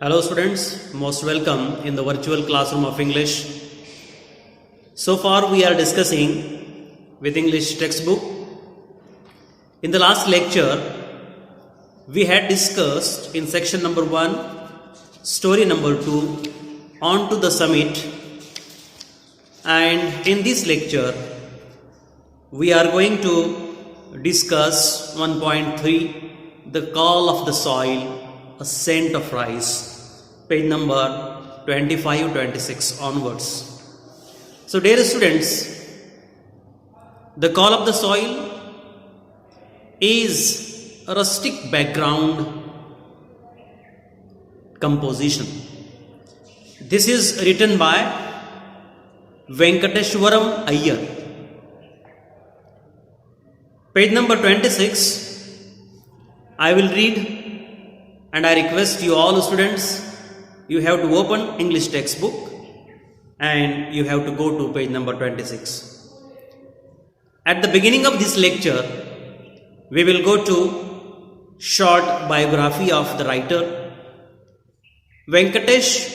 Hello students, most welcome in the virtual classroom of English. So far we are discussing with English textbook. In the last lecture, we had discussed in section number 1, story number 2, on to the summit. And in this lecture, we are going to discuss 1.3, the call of the soil, a scent of rice, page number 25-26 onwards. So dear students, the call of the soil is a rustic background composition. This is written by Venkateshwaram Iyer. Page number 26, I will read. And I request you all students, you have to open English textbook and you have to go to page number 26. At the beginning of this lecture, we will go to short biography of the writer. Venkatesh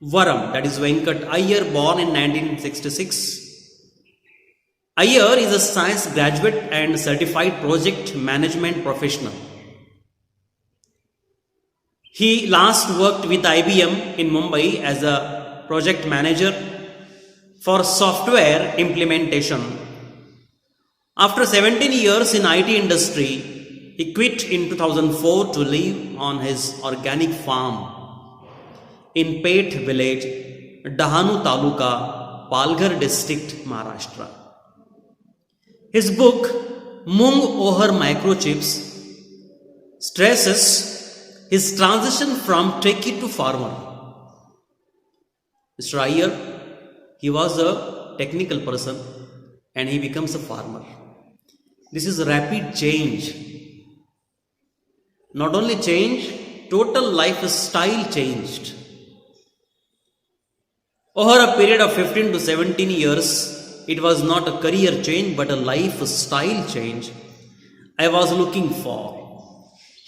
Varam, that is Venkat Iyer, born in 1966. Iyer is a science graduate and certified project management professional. He last worked with IBM in Mumbai as a project manager for software implementation. After 17 years in IT industry, he quit in 2004 to live on his organic farm in Pet village, Dahanu Taluka, Palghar district, Maharashtra. His book, Mung Ohar Microchips, stresses his transition from techie to farmer. Mr. Iyer, he was a technical person and he becomes a farmer. This is a rapid change. Not only change, total lifestyle changed. Over a period of 15 to 17 years, it was not a career change but a lifestyle change I was looking for.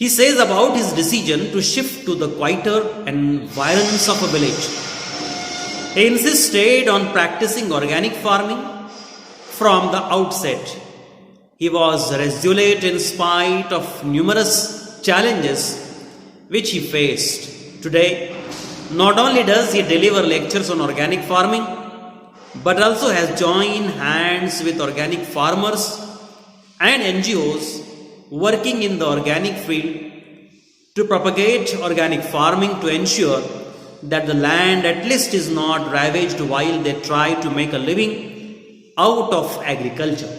He says about his decision to shift to the quieter environs of a village. He insisted on practicing organic farming from the outset. He was resolute in spite of numerous challenges which he faced. Today, not only does he deliver lectures on organic farming, but also has joined hands with organic farmers and NGOs working in the organic field to propagate organic farming to ensure that the land at least is not ravaged while they try to make a living out of agriculture.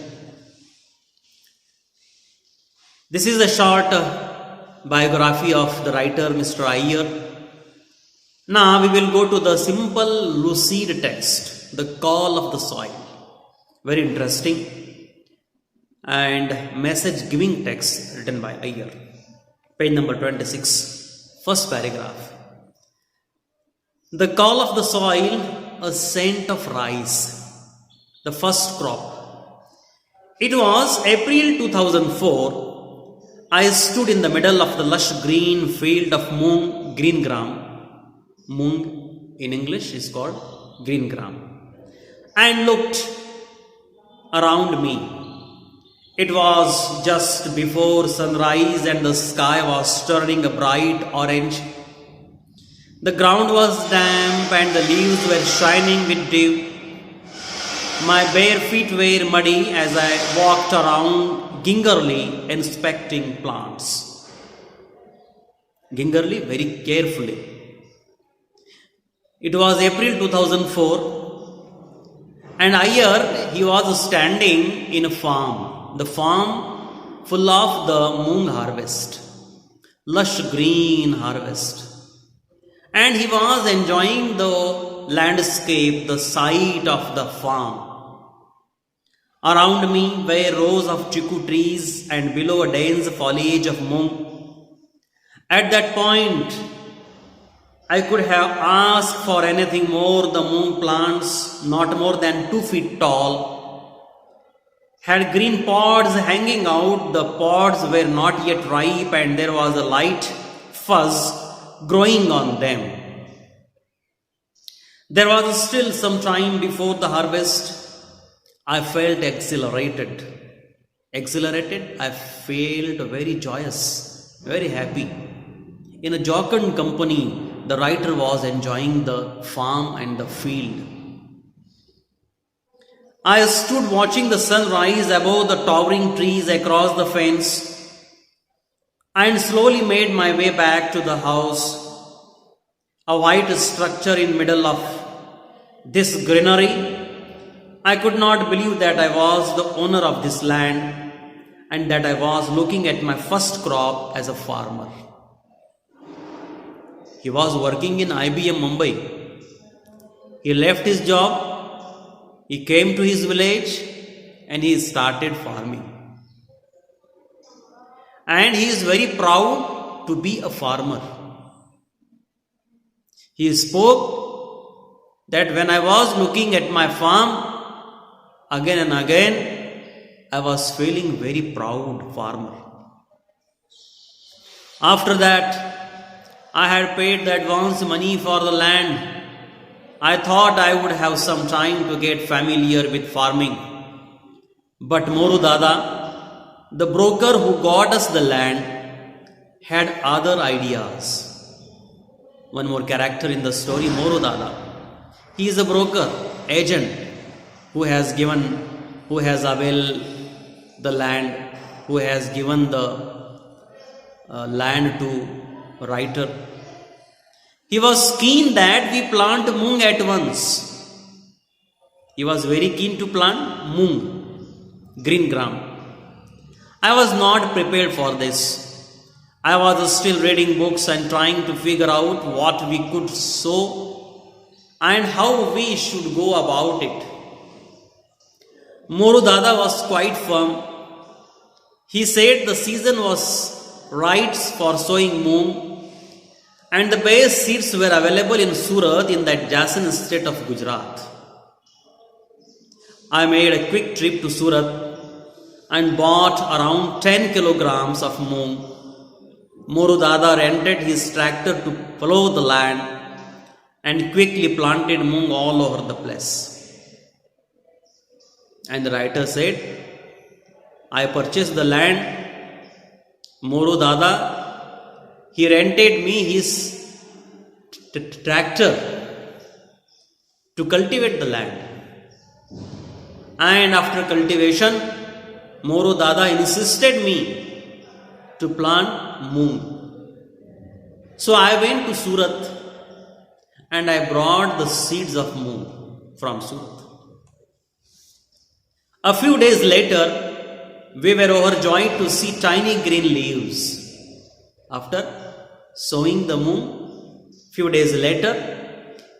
This is a short biography of the writer Mr. Iyer. Now we will go to the simple lucid text, the call of the soil. Very interesting and message giving text written by Iyer. Page number 26, first paragraph. The call of the soil, a scent of rice, the first crop. It was April 2004. I stood in the middle of the lush green field of Mung, green gram. Mung in English is called green gram. And looked around me. It was just before sunrise and the sky was turning a bright orange. The ground was damp and the leaves were shining with dew. My bare feet were muddy as I walked around gingerly inspecting plants. Gingerly, very carefully. It was April 2004 and Iyer, he was standing in a farm. The farm full of the Mung harvest, lush green harvest. And he was enjoying the landscape, the sight of the farm. Around me were rows of chiku trees and below a dense foliage of Mung. At that point, I could have asked for anything more. The Mung plants, not more than 2 feet tall, had green pods hanging out. The pods were not yet ripe and there was a light fuzz growing on them. There was still some time before the harvest. I felt exhilarated. I felt very joyous, very happy. In a jocund company, the writer was enjoying the farm and the field. I stood watching the sun rise above the towering trees across the fence and slowly made my way back to the house, a white structure in middle of this greenery. I could not believe that I was the owner of this land and that I was looking at my first crop as a farmer. He was working in IBM Mumbai. He left his job. He came to his village and he started farming. And he is very proud to be a farmer. He spoke that when I was looking at my farm again and again, I was feeling very proud farmer. After that, I had paid the advance money for the land. I thought I would have some time to get familiar with farming. But Moru Dada, the broker who got us the land, had other ideas. One more character in the story, Moru Dada. He is a broker, agent, who has availed the land, who has given the land to writer. He was keen that we plant mung at once. He was very keen to plant mung, green gram. I was not prepared for this. I was still reading books and trying to figure out what we could sow and how we should go about it. Moru Dada was quite firm. He said the season was right for sowing mung, and the base seeds were available in Surat in the adjacent state of Gujarat. I made a quick trip to Surat and bought around 10 kilograms of mung. Moru Dada rented his tractor to plough the land and quickly planted mung all over the place. And the writer said, I purchased the land. Moru Dada, he rented me his tractor to cultivate the land. And after cultivation, Moru Dada insisted me to plant mung. So I went to Surat and I brought the seeds of mung from Surat. A few days later, we were overjoyed to see tiny green leaves. After sowing the mung, few days later,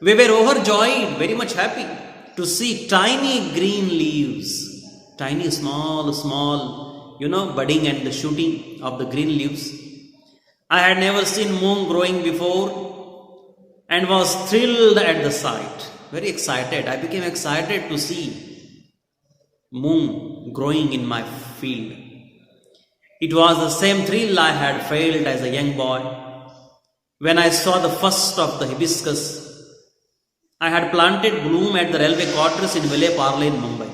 we were overjoyed, very much happy to see tiny green leaves, tiny small, budding and the shooting of the green leaves. I had never seen mung growing before and was thrilled at the sight, very excited. I became excited to see mung growing in my field. It was the same thrill I had felt as a young boy when I saw the first of the hibiscus I had planted bloom at the railway quarters in Vile Parle in Mumbai.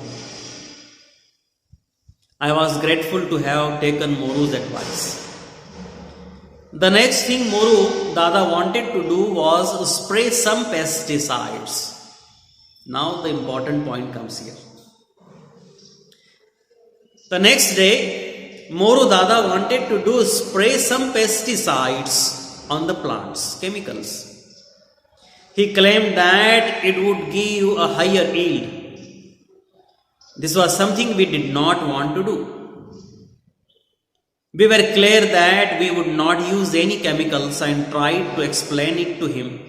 I was grateful to have taken Moru's advice. The next thing Moru Dada wanted to do was spray some pesticides. Now the important point comes here. The next day, Moru Dada wanted to spray some pesticides on the plants, chemicals. He claimed that it would give a higher yield. This was something we did not want to do. We were clear that we would not use any chemicals and tried to explain it to him.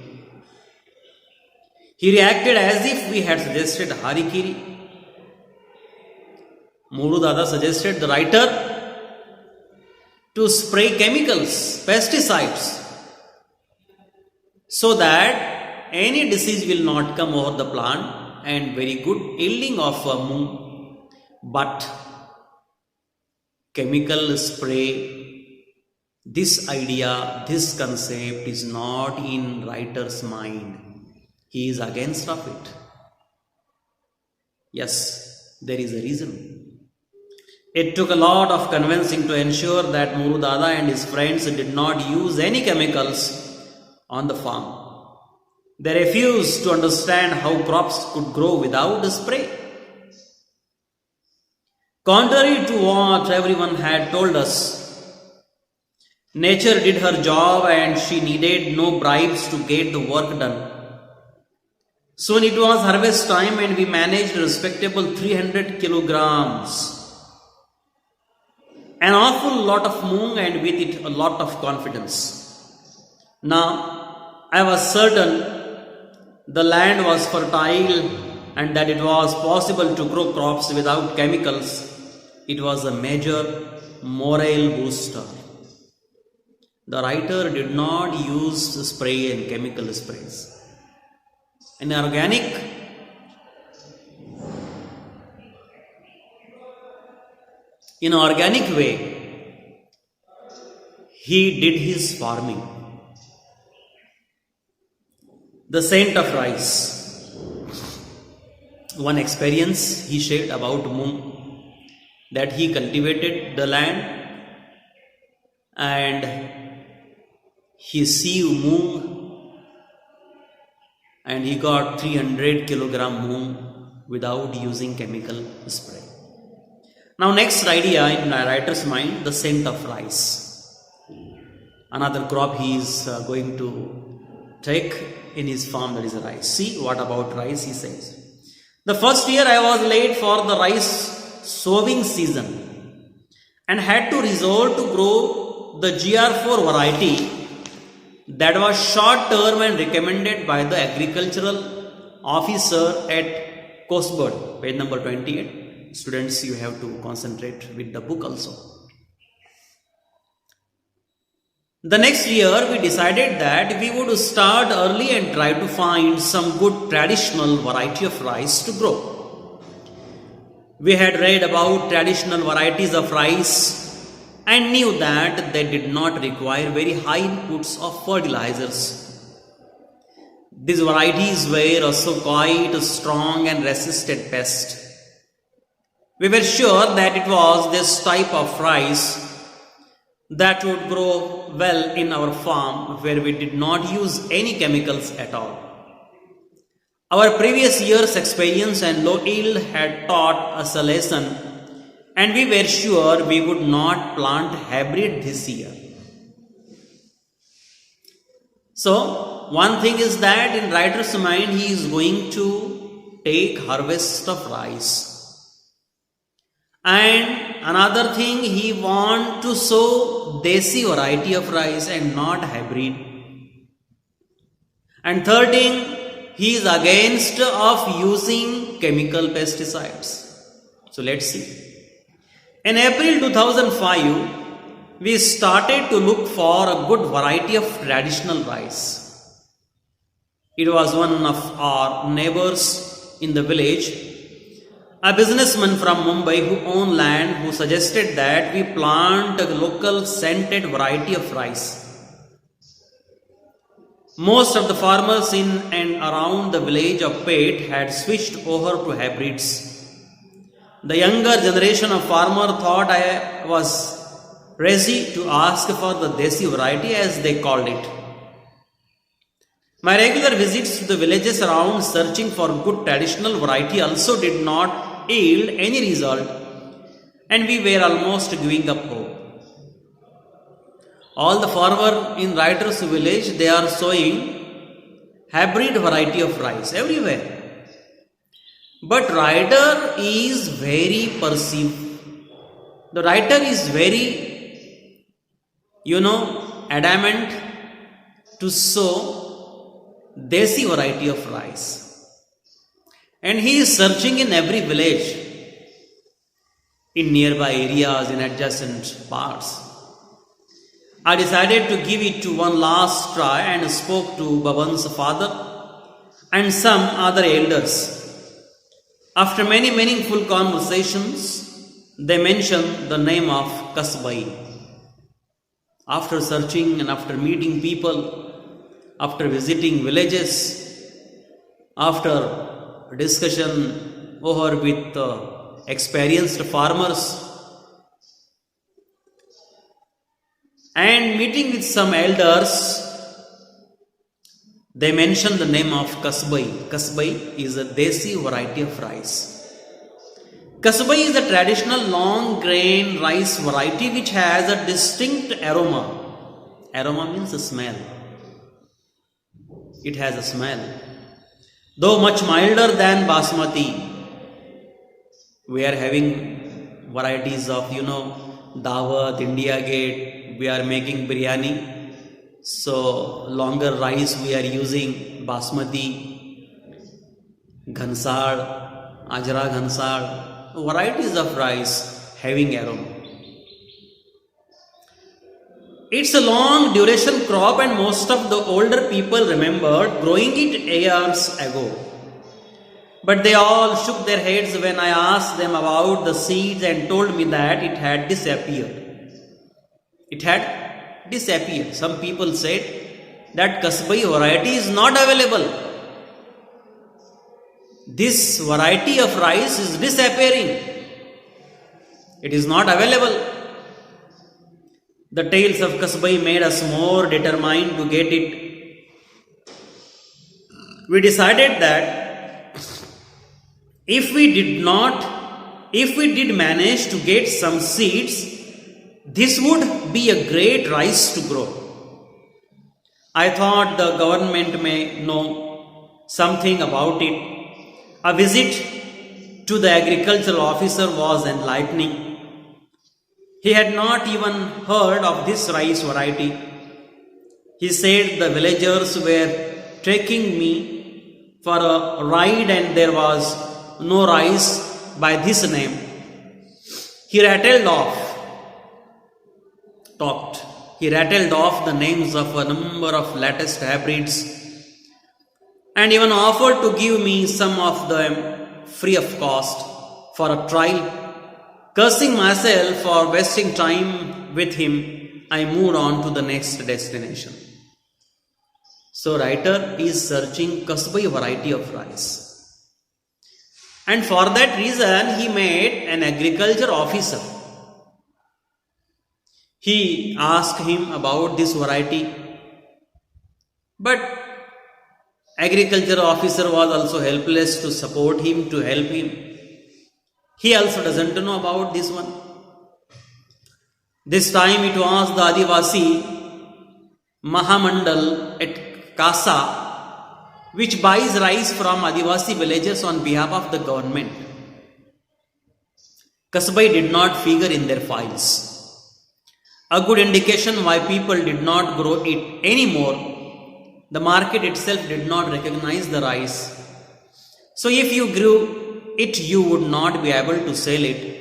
He reacted as if we had suggested harikiri. Moru Dada suggested the writer to spray chemicals, pesticides, so that any disease will not come over the plant and very good yielding of mung. But chemical spray This idea, this concept is not in writer's mind. He is against of it. Yes, there is a reason. It took a lot of convincing to ensure that Muru Dada and his friends did not use any chemicals on the farm. They refused to understand how crops could grow without spray. Contrary to what everyone had told us, nature did her job and she needed no bribes to get the work done. Soon it was harvest time and we managed a respectable 300 kilograms. An awful lot of moong and with it a lot of confidence. Now, I was certain the land was fertile and that it was possible to grow crops without chemicals. It was a major morale booster. The writer did not use spray and chemical sprays. In organic way, he did his farming. The scent of rice. One experience he shared about moong, that he cultivated the land and he sieved moong and he got 300 kilogram moong without using chemical spray. Now next idea in the writer's mind, the scent of rice. Another crop he is going to take in his farm, that is rice. See what about rice, he says. The first year I was late for the rice sowing season and had to resort to grow the GR4 variety that was short term and recommended by the agricultural officer at Cosbird, page number 28. Students, you have to concentrate with the book also. The next year we decided that we would start early and try to find some good traditional variety of rice to grow. We had read about traditional varieties of rice and knew that they did not require very high inputs of fertilizers. These varieties were also quite strong and resisted pests. We were sure that it was this type of rice that would grow well in our farm where we did not use any chemicals at all. Our previous year's experience and low yield had taught us a lesson, and we were sure we would not plant hybrid this year. So, one thing is that in writer's mind he is going to take harvest of rice. And another thing, he want to sow desi variety of rice and not hybrid. And third thing, he is against of using chemical pesticides. So let's see. In April 2005, we started to look for a good variety of traditional rice. It was one of our neighbors in the village, a businessman from Mumbai who owned land, who suggested that we plant a local scented variety of rice. Most of the farmers in and around the village of Pet had switched over to hybrids. The younger generation of farmer thought I was crazy to ask for the desi variety, as they called it. My regular visits to the villages around searching for good traditional variety also did not yield any result, and we were almost giving up hope. All the farmer in writer's village, they are sowing hybrid variety of rice everywhere. But writer is very perceived. The writer is very, adamant to sow desi variety of rice. And he is searching in every village, in nearby areas, in adjacent parts. I decided to give it to one last try and spoke to Baban's father and some other elders. After many meaningful conversations, they mentioned the name of Kasbai. After searching and after meeting people, after visiting villages, after discussion over with experienced farmers, and meeting with some elders, they mentioned the name of Kasbai. Kasbai is a desi variety of rice. Kasbai is a traditional long grain rice variety which has a distinct aroma. Aroma means a smell. It has a smell. Though much milder than basmati, we are having varieties of, Dawat, India Gate, we are making biryani. So, longer rice we are using basmati, ghansal, ajra ghansal, varieties of rice having aroma. It's a long duration crop and most of the older people remembered growing it years ago. But they all shook their heads when I asked them about the seeds and told me that it had disappeared. It had disappeared. Some people said that Kasbai variety is not available. This variety of rice is disappearing. It is not available. The tales of Kasbai made us more determined to get it. We decided that if we did manage to get some seeds, this would be a great rice to grow. I thought the government may know something about it. A visit to the agricultural officer was enlightening. He had not even heard of this rice variety. He said the villagers were taking me for a ride and there was no rice by this name. He rattled off the names of a number of latest hybrids and even offered to give me some of them free of cost for a trial. Cursing myself for wasting time with him, I moved on to the next destination. So writer is searching Kasbai variety of rice. And for that reason, he made an agriculture officer. He asked him about this variety. But agriculture officer was also helpless to support him, to help him. He also doesn't know about this one. This time it was the Adivasi Mahamandal at Kasa, which buys rice from Adivasi villages on behalf of the government. Kasbai did not figure in their files. A good indication why people did not grow it anymore. The market itself did not recognize the rice. So if you grew it, you would not be able to sell it.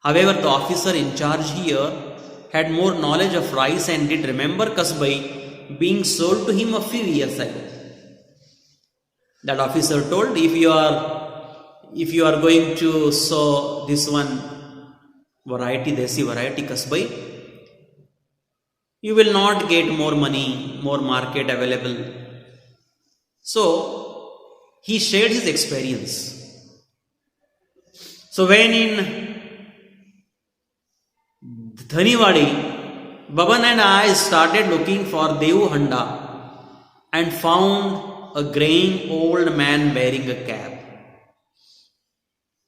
However, the officer in charge here had more knowledge of rice and did remember Kasbai being sold to him a few years ago. That officer told, if you are going to sow this one variety, desi variety Kasbai, you will not get more money, more market available. So he shared his experience. So when in Dhaniwadi, Baban and I started looking for Devu Handa and found a graying old man wearing a cap.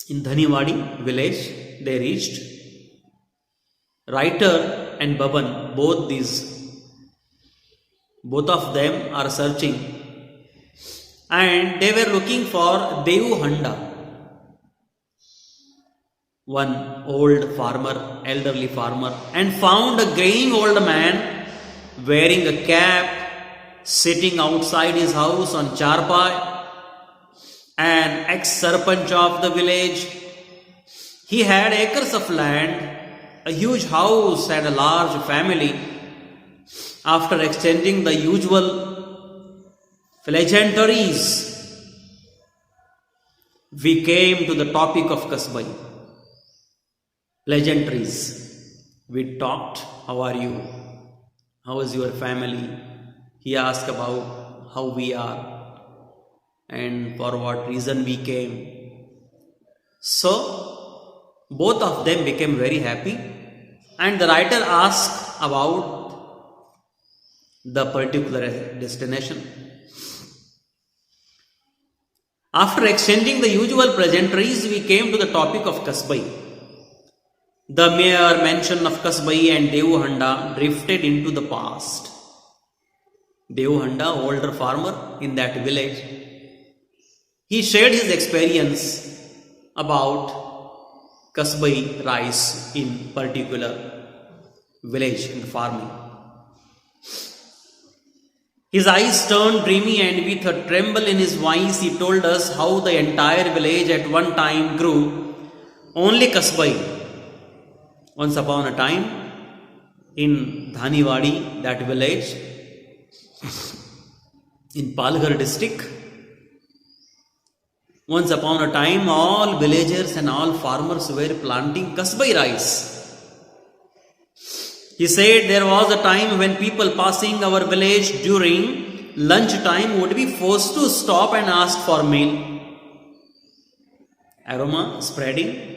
In Dhaniwadi village, they reached. Writer and Baban, both of them are searching, and they were looking for Devu Handa. One old farmer, elderly farmer, and found a graying old man wearing a cap, sitting outside his house on charpai, an ex-sarpanch of the village. He had acres of land, a huge house and a large family. After exchanging the usual pleasantries, we came to the topic of Kasbai. Pleasantries. We talked, how are you? How is your family? He asked about how we are and for what reason we came. So, both of them became very happy, and the writer asked about the particular destination. After exchanging the usual pleasantries, we came to the topic of Kasbai. The mere mention of Kasbai and Devuhanda drifted into the past. Devuhanda, older farmer in that village, he shared his experience about Kasbai rice in particular village in farming. His eyes turned dreamy, and with a tremble in his voice, he told us how the entire village at one time grew only Kasbai. Once upon a time, in Dhaniwadi, that village, in Palghar district, once upon a time, all villagers and all farmers were planting Kasbai rice. He said there was a time when people passing our village during lunch time would be forced to stop and ask for meal. Aroma spreading,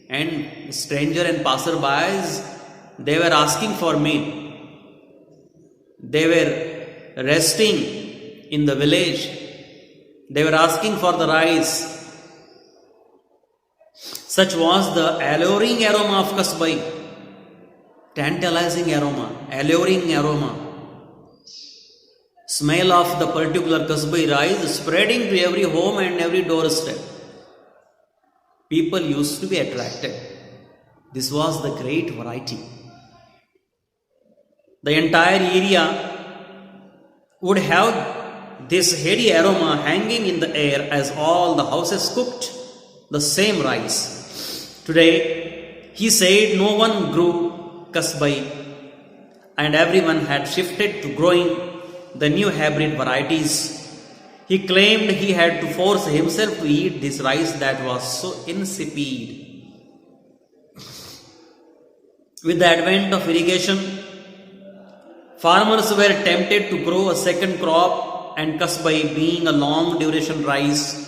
and stranger and passerbys, they were asking for meal. They were resting in the village. They were asking for the rice. Such was the alluring aroma of Kasbai. Tantalizing aroma, alluring aroma. Smell of the particular Kasbai rice spreading to every home and every doorstep. People used to be attracted. This was the great variety. The entire area would have this heady aroma hanging in the air as all the houses cooked the same rice. Today, he said no one grew Kasbai, and everyone had shifted to growing the new hybrid varieties. He claimed he had to force himself to eat this rice that was so insipid. With the advent of irrigation, farmers were tempted to grow a second crop, and Kasbai, being a long duration rice,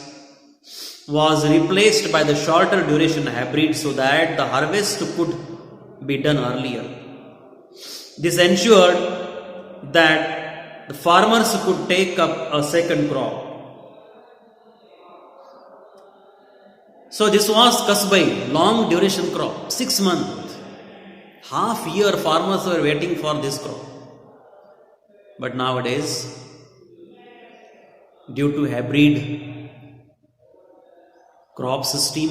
was replaced by the shorter duration hybrid so that the harvest could be done earlier. This ensured that the farmers could take up a second crop. So this was Kasbai, long duration crop, 6 months. Half year farmers were waiting for this crop. But nowadays, due to hybrid crop system,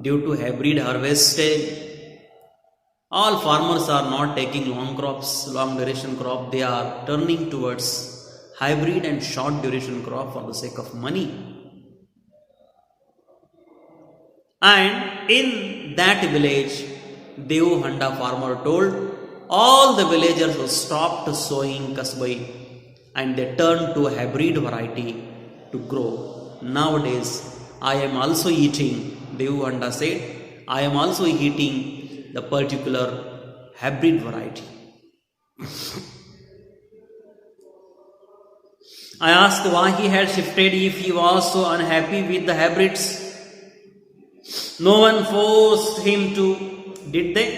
due to hybrid harvesting, all farmers are not taking long crops, long duration crop. They are turning towards hybrid and short duration crop for the sake of money. And in that village, Devuhanda farmer told all the villagers who stopped sowing Kasbai and they turned to a hybrid variety to grow. Nowadays, I am also eating, Devuhanda said, I am also eating the particular hybrid variety. I asked why he had shifted if he was so unhappy with the hybrids. No one forced him to, did they?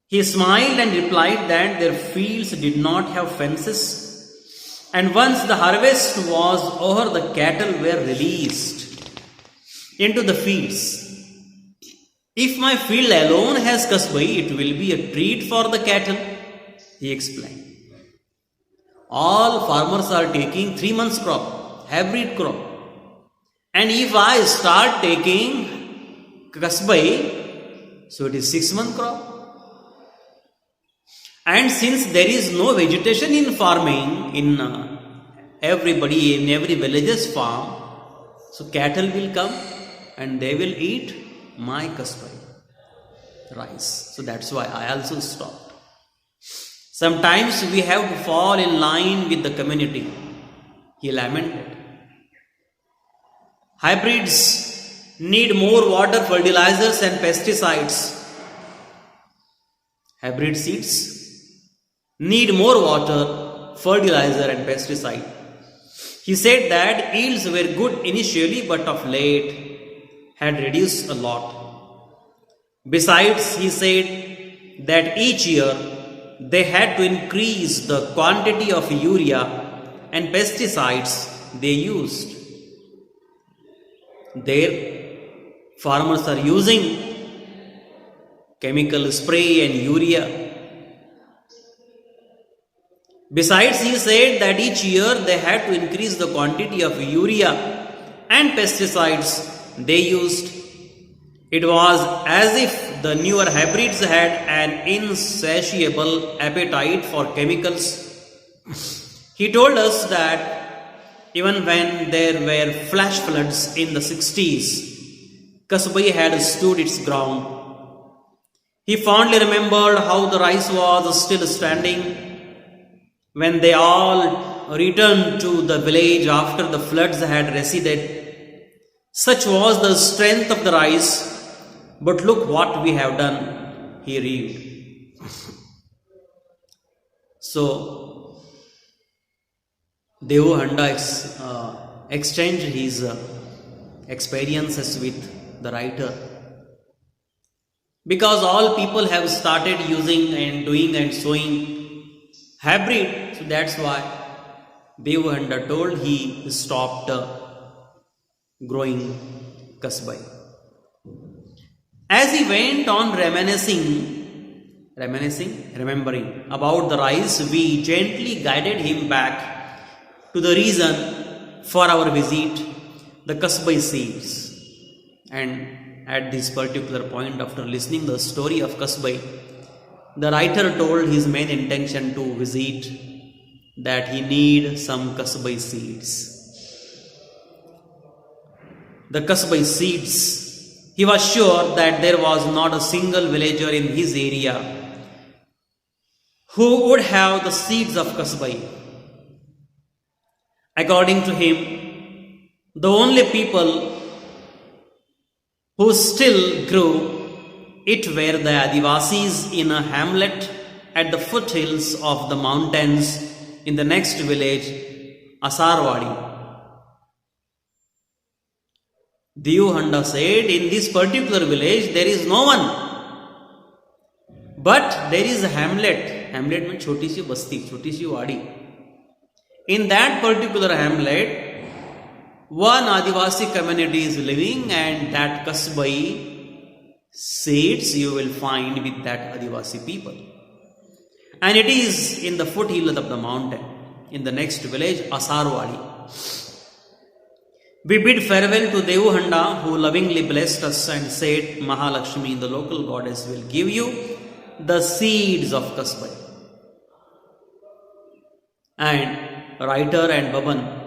He smiled and replied that their fields did not have fences, and once the harvest was over, the cattle were released into the fields. If my field alone has Kasbai, it will be a treat for the cattle, he explained. All farmers are taking 3 months crop, hybrid crop. And if I start taking Kasbai, so it is 6 month crop. And since there is no vegetation in farming, in everybody, in every village's farm, so cattle will come and they will eat my Kasbai rice. So that's why I also stopped. Sometimes we have to fall in line with the community, he lamented. Hybrids need more water, fertilizers and pesticides. hybrid seeds need more water, fertilizer and pesticide. He said that yields were good initially but of late had reduced a lot. Besides, he said that each year they had to increase the quantity of urea and pesticides they used. There, farmers are using chemical spray and urea. Besides, he said that each year they had to increase the quantity of urea and pesticides they used. It was as if the newer hybrids had an insatiable appetite for chemicals. He told us that even when there were flash floods in the 60s, Kasbai had stood its ground. He fondly remembered how the rice was still standing when they all returned to the village after the floods had receded. Such was the strength of the rice, but look what we have done, he raved. So, Devu Handa exchanged his experiences with the writer. Because all people have started using and doing and sowing hybrid, so that's why Devu Handa told he stopped growing kasbai. As he went on remembering about the rice, we gently guided him back to the reason for our visit, the kasbai seeds. And at this particular point, after listening the story of kasbai, the writer told his main intention to visit that he need some kasbai seeds. The kasbai seeds, he was sure that there was not a single villager in his area who would have the seeds of kasbai. According to him, the only people who still grew it were the Adivasis in a hamlet at the foothills of the mountains in the next village, Asarwadi. Devu Handa said, in this particular village there is no one, but there is a hamlet. Hamlet means choti si basti, choti si wadi. In that particular hamlet, one Adivasi community is living, and that kasbai seeds you will find with that Adivasi people. And it is in the foothills of the mountain, in the next village, Asarwadi. We bid farewell to Devu Handa, who lovingly blessed us and said, Mahalakshmi, the local goddess, will give you the seeds of kasbai. And writer and Baban,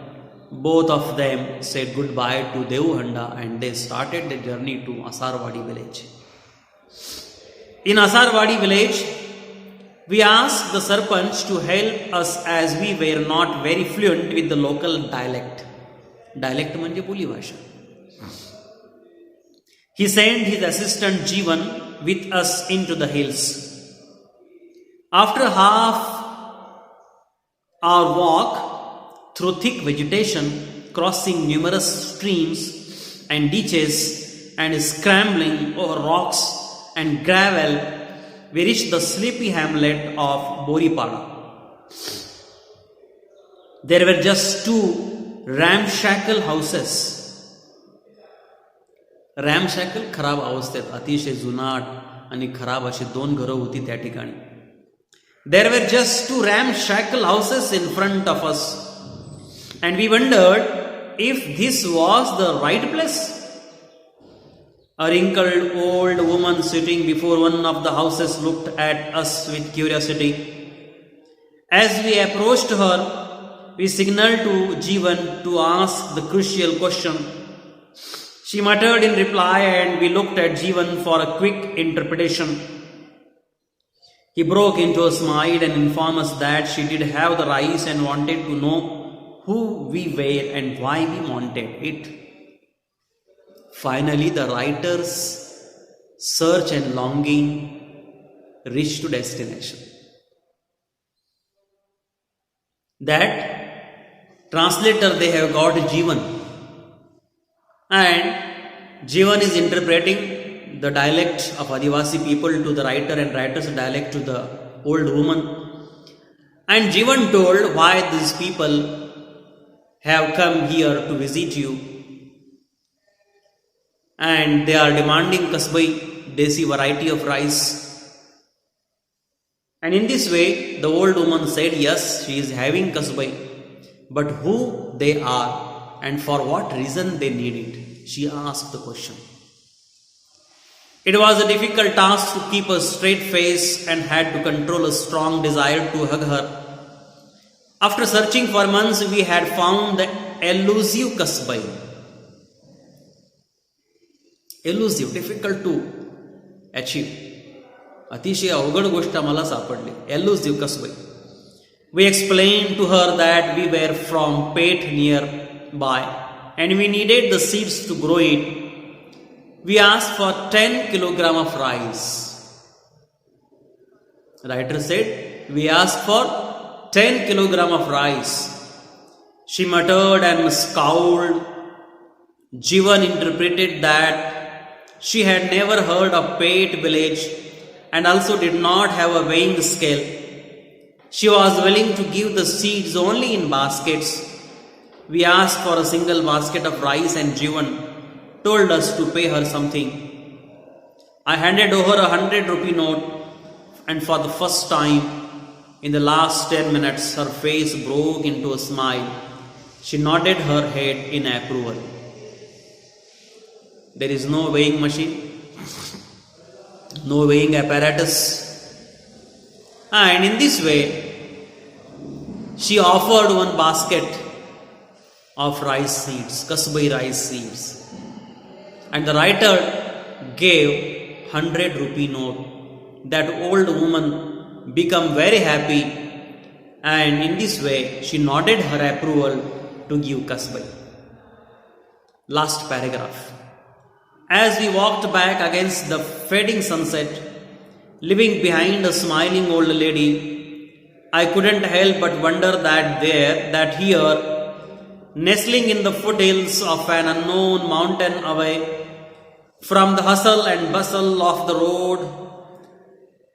both of them said goodbye to Devu Handa, and they started their journey to Asarwadi village. In Asarwadi village, we asked the Sarpanch to help us as we were not very fluent with the local dialect. Dialect manje boli bhasha. He sent his assistant Jeevan with us into the hills. After half our walk through thick vegetation, crossing numerous streams and ditches and scrambling over rocks and gravel, we reached the sleepy hamlet of Boripada. There were just two ramshackle houses. रॅमशॅकल खराब अवस्थेत, अतिशय जुनाट आणि खराब अशी दोन घरं होती त्या ठिकाणी. There were just two ramshackle houses in front of us, and we wondered if this was the right place. A wrinkled old woman sitting before one of the houses looked at us with curiosity. As we approached her, we signaled to Jeevan to ask the crucial question. She muttered in reply, and we looked at Jeevan for a quick interpretation. He broke into a smile and informed us that she did have the rice and wanted to know who we were and why we wanted it. Finally, the writer's search and longing reach to destination. That translator they have got Jivan, and Jivan is interpreting the dialect of Adivasi people to the writer and writer's dialect to the old woman. And Jivan told why these people have come here to visit you, and they are demanding kasbai, desi variety of rice. And in this way, the old woman said, yes, she is having kasbai, but who they are and for what reason they need it? She asked the question. It was a difficult task to keep a straight face and had to control a strong desire to hug her. After searching for months, we had found the elusive kasbai. Elusive, difficult to achieve. अतिशय अवघड गोष्ट आम्हाला सापडली. Elusive kasbai. We explained to her that we were from Peth nearby and we needed the seeds to grow it. We asked for 10 kilogram of rice. Writer said, we asked for 10 kilogram of rice. She muttered and scowled. Jivan interpreted that she had never heard of Peth village and also did not have a weighing scale. She was willing to give the seeds only in baskets. We asked for a single basket of rice and Jivan told us to pay her something. I handed over a 100 rupee note, and for the first time in the last 10 minutes her face broke into a smile. She nodded her head in approval. There is no weighing machine, no weighing apparatus. And in this way, she offered one basket of rice seeds, kasbai rice seeds. And the writer gave 100 rupee note. That old woman became very happy, and in this way she nodded her approval to give kasbai. Last paragraph. As we walked back against the fading sunset, leaving behind a smiling old lady, I couldn't help but wonder that here, nestling in the foothills of an unknown mountain away from the hustle and bustle of the road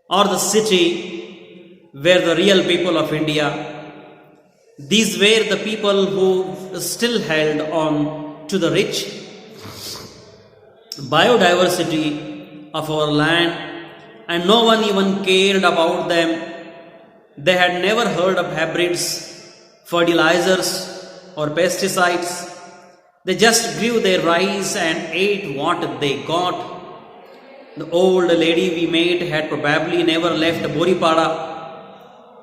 or the city, were the real people of India. These were the people who still held on to the rich biodiversity of our land, and no one even cared about them. They had never heard of hybrids, fertilizers or pesticides. They just grew their rice and ate what they got. The old lady we met had probably never left Boripada.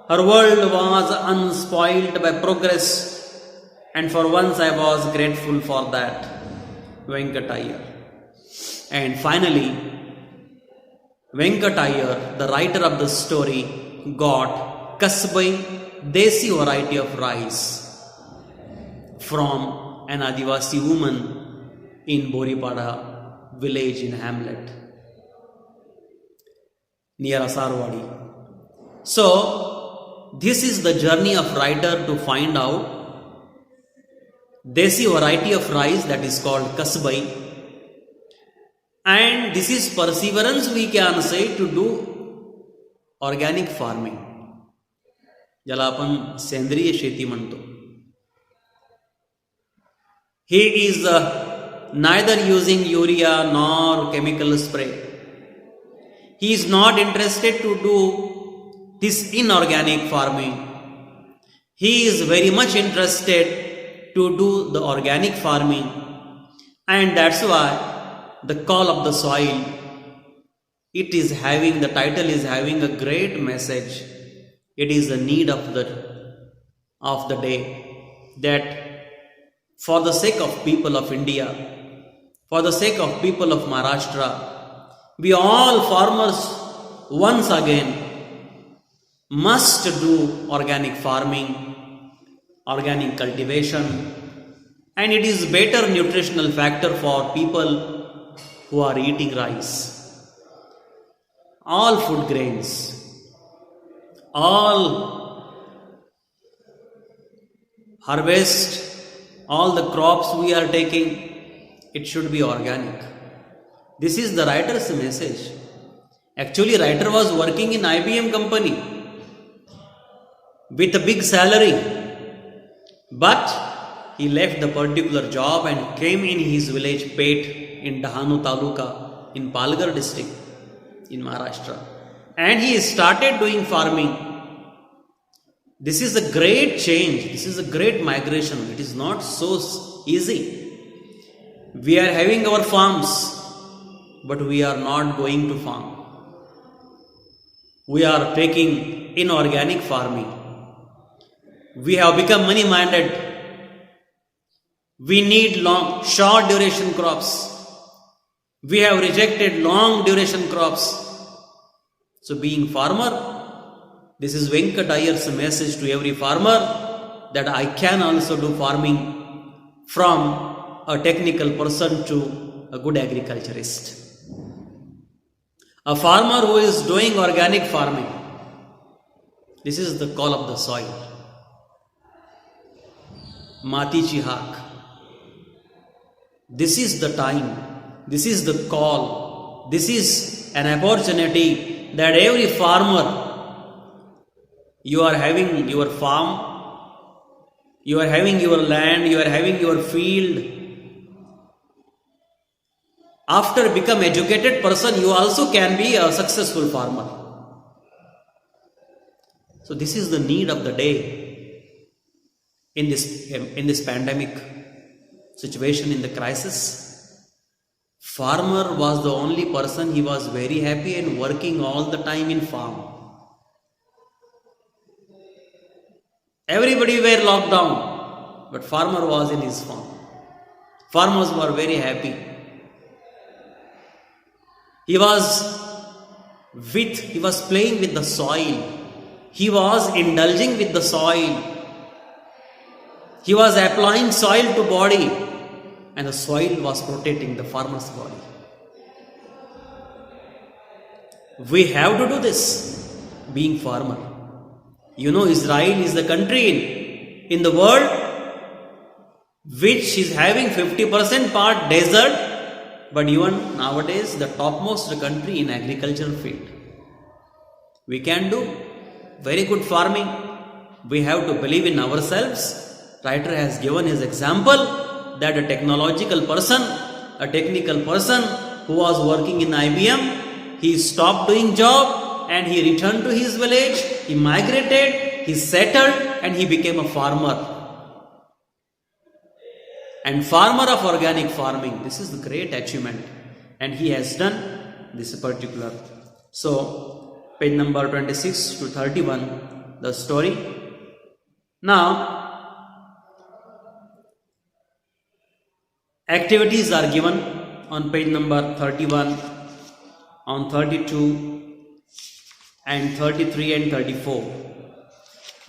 Her world was unspoiled by progress, and for once I was grateful for that. Venkataiah. And finally, Venkataiah, the writer of the story, got kasbai, desi variety of rice from an Adivasi woman in Boripada village in Hamlet near Asarwadi. So, this is the journey of writer to find out desi variety of rice that is called kasbai. And this is perseverance, we can say, to do organic farming, ज्याला आपण सेंद्रिय शेती म्हणतो. He is neither using urea nor chemical spray. He is not interested to do this inorganic farming. He is very much interested to do the organic farming, and that's why the call of the soil, the title is having a great message. It is the need of the day, that for the sake of people of India, for the sake of people of Maharashtra, we all farmers once again must do organic farming, organic cultivation, and it is better nutritional factor for people who are eating rice. all food grains, all harvest, all the crops we are taking, it should be organic. This is the writer's message. Actually, writer was working in IBM company with a big salary, but he left the particular job and came in his village Pet in Dahanu Taluka in Palghar district in Maharashtra, and he started doing farming. This is a great change. This is a great migration. It is not so easy. We are having our farms, but we are not going to farm. We are taking inorganic farming. We have become money minded. We need short duration crops. We have rejected long duration crops. So being farmer, this is Venkat Iyer's message to every farmer, that I can also do farming from a technical person to a good agriculturist. A farmer who is doing organic farming, this is the call of the soil. Matichi Hak. This is the time. This is the call. This is an opportunity that every farmer, you are having your farm, you are having your land, you are having your field. After become educated person, you also can be a successful farmer. So this is the need of the day in this pandemic situation, in the crisis. Farmer was the only person, he was very happy and working all the time in farm. Everybody were locked down, but farmer was in his farm. Farmers were very happy. He was playing with the soil. He was indulging with the soil. He was applying soil to body, and the soil was protecting the farmer's body. We have to do this, being farmer. You know, Israel is the country in the world which is having 50% part desert, but even nowadays the topmost country in agricultural field. We can do very good farming. We have to believe in ourselves. Writer has given his example that a technical person who was working in IBM, he stopped doing job and he returned to his village, he migrated, he settled, and he became a farmer. And farmer of organic farming, this is the great achievement, and he has done this particular. So page number 26 to 31, the story. Now activities are given on page number 31, on 32 and 33 and 34.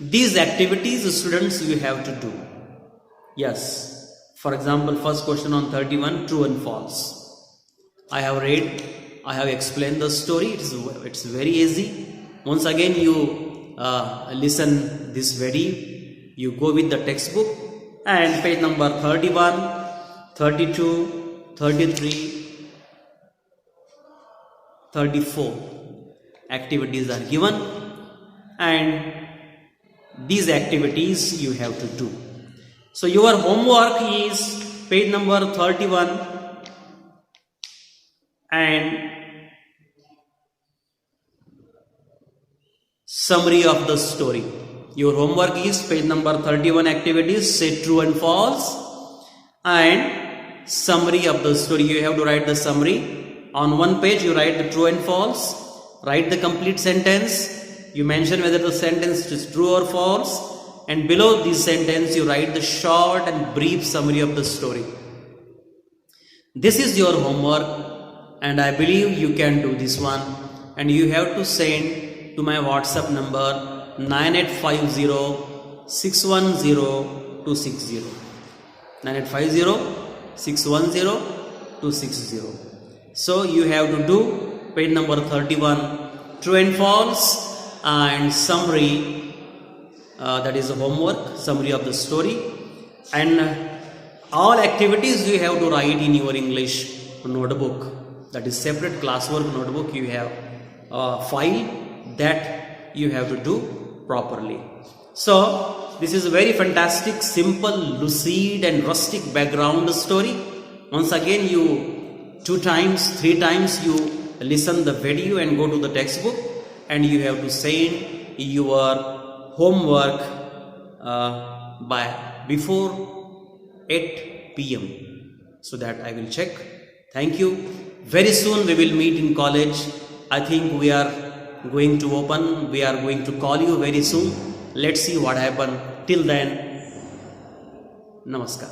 These activities, students, you have to do. Yes. For example, first question on 31, true and false. I have read, I have explained the story. It's very easy. Once again, you listen this very, you go with the textbook, and page number 31, 32, 33, 34 activities are given, and these activities you have to do. So your homework is page number 31 and summary of the story. Your homework is page number 31 activities, say true and false, and summary of the story. You have to write the summary. On one page you write the true and false, write the complete sentence, you mention whether the sentence is true or false, and below this sentence you write the short and brief summary of the story. This is your homework, and I believe you can do this one, and you have to send to my WhatsApp number 9850-610-260. 9850-610-260. So you have to do page number 31 true and false, and summary, that is a homework, summary of the story, and all activities you have to write in your English notebook, that is separate classwork notebook. You have a file that you have to do properly. So this is a very fantastic, simple, lucid and rustic background story. Once again, you 2 times, 3 times you listen the video and go to the textbook, and you have to send your homework by before 8 p.m. so that I will check. Thank you. Very soon we will meet in college. I think we are going to open. We are going to call you very soon. Let's see what happens. Till then, namaskar.